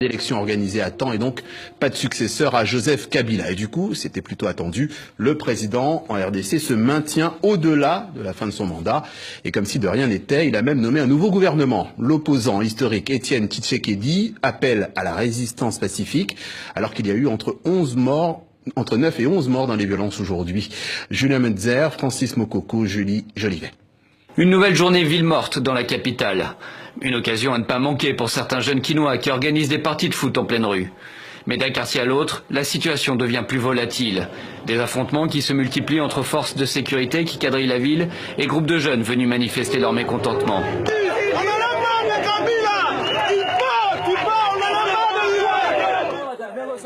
L'élection organisée à temps et donc pas de successeur à Joseph Kabila. Et du coup, c'était plutôt attendu, le président en RDC se maintient au-delà de la fin de son mandat. Et comme si de rien n'était, il a même nommé un nouveau gouvernement. L'opposant historique Étienne Tshisekedi appelle à la résistance pacifique, alors qu'il y a eu entre 9 et 11 morts dans les violences aujourd'hui. Julien Metzer, Francis Mokoko, Julie Jolivet. Une nouvelle journée ville morte dans la capitale. Une occasion à ne pas manquer pour certains jeunes Quinois qui organisent des parties de foot en pleine rue. Mais d'un quartier à l'autre, la situation devient plus volatile. Des affrontements qui se multiplient entre forces de sécurité qui quadrillent la ville et groupes de jeunes venus manifester leur mécontentement.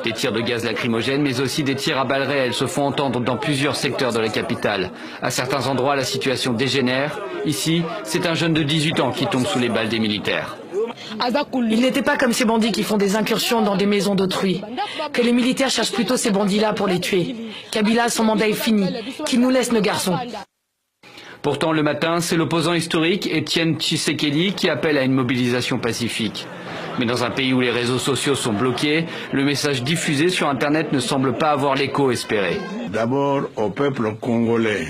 Des tirs de gaz lacrymogène, mais aussi des tirs à balles réelles se font entendre dans plusieurs secteurs de la capitale. À certains endroits, la situation dégénère. Ici, c'est un jeune de 18 ans qui tombe sous les balles des militaires. Il n'était pas comme ces bandits qui font des incursions dans des maisons d'autrui. Que les militaires cherchent plutôt ces bandits-là pour les tuer. Kabila, son mandat est fini. Qu'il nous laisse nos garçons. Pourtant, le matin, c'est l'opposant historique Étienne Tshisekedi qui appelle à une mobilisation pacifique. Mais dans un pays où les réseaux sociaux sont bloqués, le message diffusé sur Internet ne semble pas avoir l'écho espéré. D'abord au peuple congolais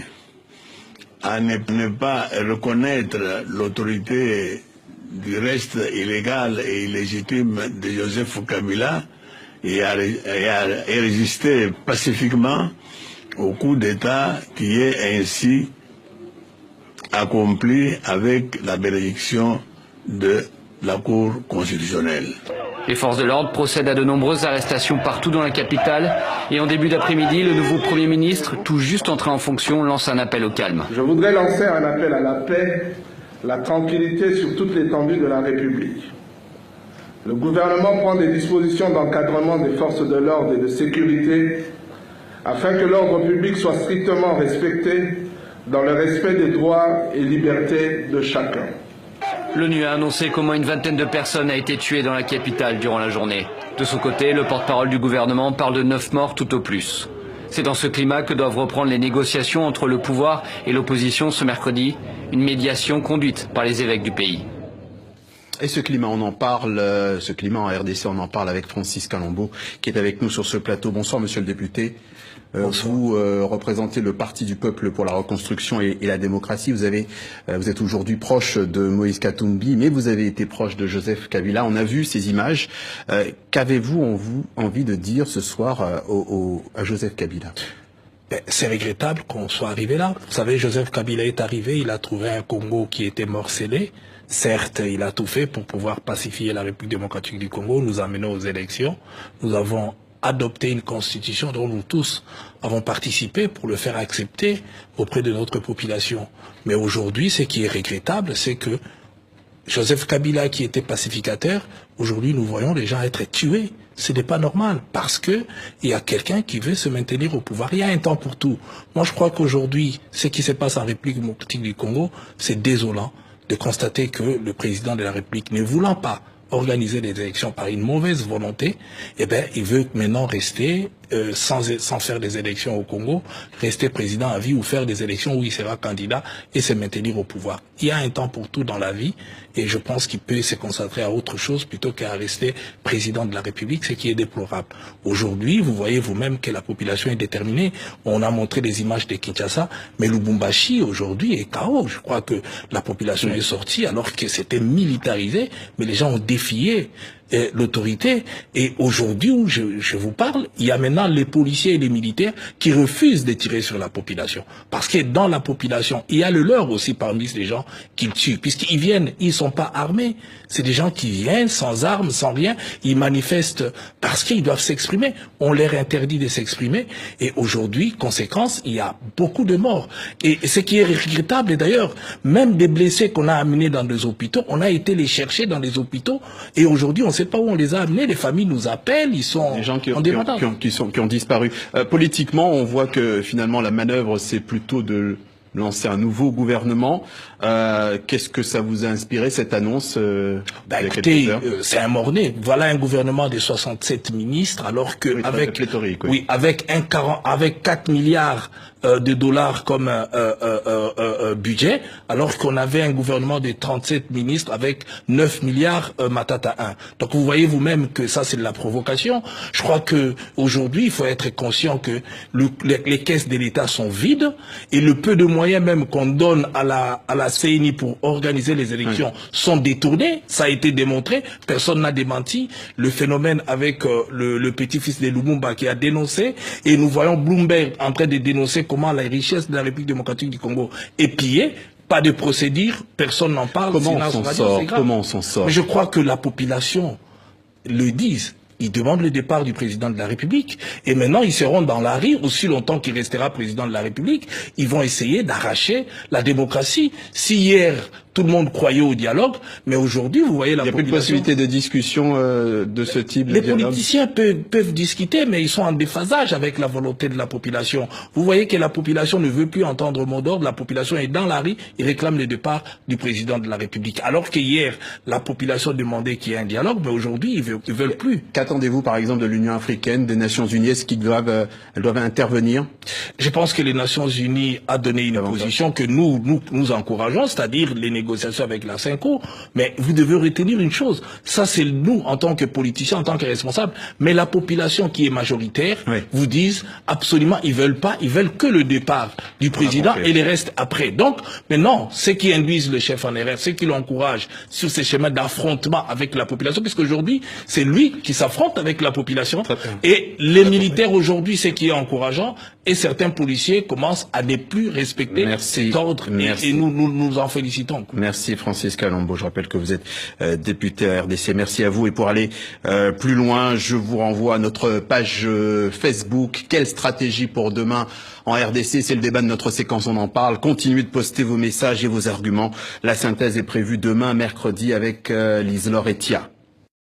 à ne pas reconnaître l'autorité du reste illégal et illégitime de Joseph Kabila et à résister pacifiquement au coup d'État qui est ainsi accompli avec la bénédiction de la Cour constitutionnelle. Les forces de l'ordre procèdent à de nombreuses arrestations partout dans la capitale et en début d'après-midi, le nouveau Premier ministre, tout juste entré en fonction, lance un appel au calme. Je voudrais lancer un appel à la paix, la tranquillité sur toute l'étendue de la République. Le gouvernement prend des dispositions d'encadrement des forces de l'ordre et de sécurité afin que l'ordre public soit strictement respecté dans le respect des droits et libertés de chacun. L'ONU a annoncé qu'au moins une vingtaine de personnes a été tuées dans la capitale durant la journée. De son côté, le porte-parole du gouvernement parle de 9 morts tout au plus. C'est dans ce climat que doivent reprendre les négociations entre le pouvoir et l'opposition ce mercredi, une médiation conduite par les évêques du pays. Et ce climat, on en parle, ce climat en RDC, on en parle avec Francis Kalombo, qui est avec nous sur ce plateau. Bonsoir, monsieur le député. Vous représentez le Parti du peuple pour la reconstruction et la démocratie. Vous êtes aujourd'hui proche de Moïse Katumbi, mais vous avez été proche de Joseph Kabila. On a vu ces images. Qu'avez-vous envie de dire ce soir à Joseph Kabila? C'est regrettable qu'on soit arrivé là. Vous savez, Joseph Kabila est arrivé, il a trouvé un Congo qui était morcelé. Certes, il a tout fait pour pouvoir pacifier la République démocratique du Congo, nous amener aux élections. Nous avons adopté une constitution dont nous tous avons participé pour le faire accepter auprès de notre population. Mais aujourd'hui, ce qui est regrettable, c'est que Joseph Kabila, qui était pacificateur, aujourd'hui nous voyons les gens être tués. Ce n'est pas normal, parce que il y a quelqu'un qui veut se maintenir au pouvoir. Il y a un temps pour tout. Moi, je crois qu'aujourd'hui, ce qui se passe en République démocratique du Congo, c'est désolant de constater que le président de la République, ne voulant pas organiser des élections par une mauvaise volonté, eh ben, il veut maintenant rester sans faire des élections au Congo, rester président à vie ou faire des élections où il sera candidat et se maintenir au pouvoir. Il y a un temps pour tout dans la vie et je pense qu'il peut se concentrer à autre chose plutôt qu'à rester président de la République, ce qui est déplorable. Aujourd'hui, vous voyez vous-même que la population est déterminée. On a montré des images de Kinshasa, mais Lubumbashi aujourd'hui est KO. Je crois que la population est sortie alors que c'était militarisé, mais les gens ont défié l'autorité. Et aujourd'hui où je vous parle, il y a maintenant les policiers et les militaires qui refusent de tirer sur la population. Parce que dans la population, il y a le leur aussi parmi les gens qu'ils tuent. Puisqu'ils viennent, ils sont pas armés. C'est des gens qui viennent sans armes, sans rien. Ils manifestent parce qu'ils doivent s'exprimer. On leur interdit de s'exprimer. Et aujourd'hui, conséquence, il y a beaucoup de morts. Et ce qui est regrettable, et d'ailleurs, même des blessés qu'on a amenés dans des hôpitaux, on a été les chercher dans les hôpitaux. Et aujourd'hui, on sait pas où on les a amenés, les familles nous appellent, ils sont des gens qui ont disparu. Politiquement, on voit que finalement la manœuvre, c'est plutôt de lancer un nouveau gouvernement. Qu'est-ce que ça vous a inspiré, cette annonce écoutez, c'est un mort-né. Voilà un gouvernement de 67 ministres, alors que avec 4 milliards de dollars comme budget, alors qu'on avait un gouvernement de 37 ministres avec 9 milliards matata 1. Donc vous voyez vous-même que ça c'est de la provocation. Je crois que aujourd'hui il faut être conscient que les caisses de l'État sont vides et le peu de moyens même qu'on donne à la CENI pour organiser les élections sont détournés. Ça a été démontré, personne n'a démenti. Le phénomène avec le petit-fils de Lumumba qui a dénoncé, et nous voyons Bloomberg en train de dénoncer comment la richesse de la République démocratique du Congo est pillée. Pas de procédure, personne n'en parle. Comment on s'en sort? Mais je crois que la population le dise. Ils demandent le départ du président de la République. Et maintenant, ils seront dans la rue aussi longtemps qu'il restera président de la République. Ils vont essayer d'arracher la démocratie. Si hier, tout le monde croyait au dialogue, mais aujourd'hui, vous voyez la population... Il n'y a plus de possibilité de discussion de ce type de dialogue. Les politiciens peuvent discuter, mais ils sont en déphasage avec la volonté de la population. Vous voyez que la population ne veut plus entendre mot d'ordre. La population est dans la rue et réclame le départ du président de la République. Alors que hier, la population demandait qu'il y ait un dialogue, mais aujourd'hui, ils veulent plus. Qu'attendez-vous, par exemple, de l'Union africaine, des Nations unies? Est-ce qu'elles doivent intervenir? Je pense que les Nations unies a donné une position que nous encourageons, c'est-à-dire les négociations avec la CENCO. Mais vous devez retenir une chose. Ça, c'est nous, en tant que politiciens, en tant que responsables. Mais la population qui est majoritaire vous disent absolument, ils veulent que le départ du président et les restes après. Donc, maintenant, ceux qui induisent le chef en erreur, ceux qui l'encouragent sur ces chemins d'affrontement avec la population, puisqu'aujourd'hui, c'est lui qui s'affronte avec la population. Et les militaires aujourd'hui, c'est qui est encourageant, et certains policiers commencent à ne plus respecter cet ordre. Et nous en félicitons. Merci Francis Kalombo. Je rappelle que vous êtes député à RDC. Merci à vous. Et pour aller plus loin, je vous renvoie à notre page Facebook. Quelle stratégie pour demain en RDC? C'est le débat de notre séquence, on en parle. Continuez de poster vos messages et vos arguments. La synthèse est prévue demain, mercredi, avec Lise-Laure Etia.